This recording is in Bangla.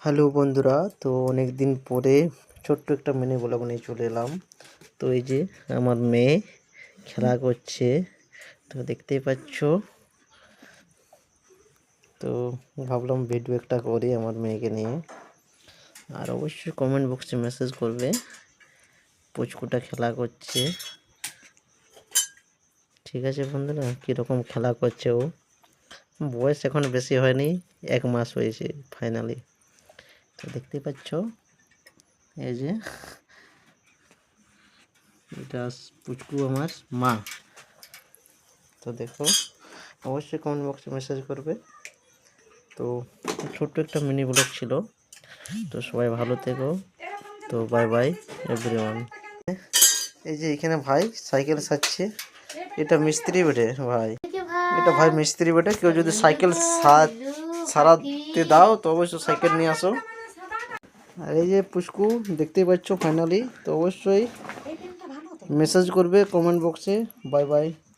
হ্যালো বন্ধুরা, তো অনেক দিন পরে ছোট্ট একটা মিনি ব্লগ নিয়ে চলে এলাম। তো এই যে আমার মেয়ে খেলা করছে, তো দেখতেই পাচ্ছ। তো ভাবলাম ভিডিও একটা করি আমার মেয়েকে নিয়ে। আর অবশ্যই কমেন্ট বক্সে মেসেজ করবে পুচকুটা খেলা করছে। ঠিক আছে বন্ধুরা, কীরকম খেলা করছে ও। বয়স এখন বেশি হয়নি, 1 মাস হয়েছে ফাইনালি। তো দেখতেই পাচ্ছ, এই যে এটা পুচকু আমার মা। তো দেখো, অবশ্যই কমেন্ট বক্সে মেসেজ করবে। তো ছোট্ট একটা মিনি ব্লগ ছিল। তো সবাই ভালো থেকো। তো বাই বাই এভরিওয়ান। এই যে এখানে ভাই সাইকেল সারছে। এটা মিস্ত্রি বটে ভাই, এটা ভাই মিস্ত্রি বটে। কেউ যদি সাইকেল সারাতে দাও তো অবশ্যই সাইকেল নিয়ে আসো। আর এই যে পুষ্কু দেখতেই পাচ্ছ ফাইনালি। তো অবশ্যই মেসেজ করবে কমেন্ট বক্সে। Bye bye.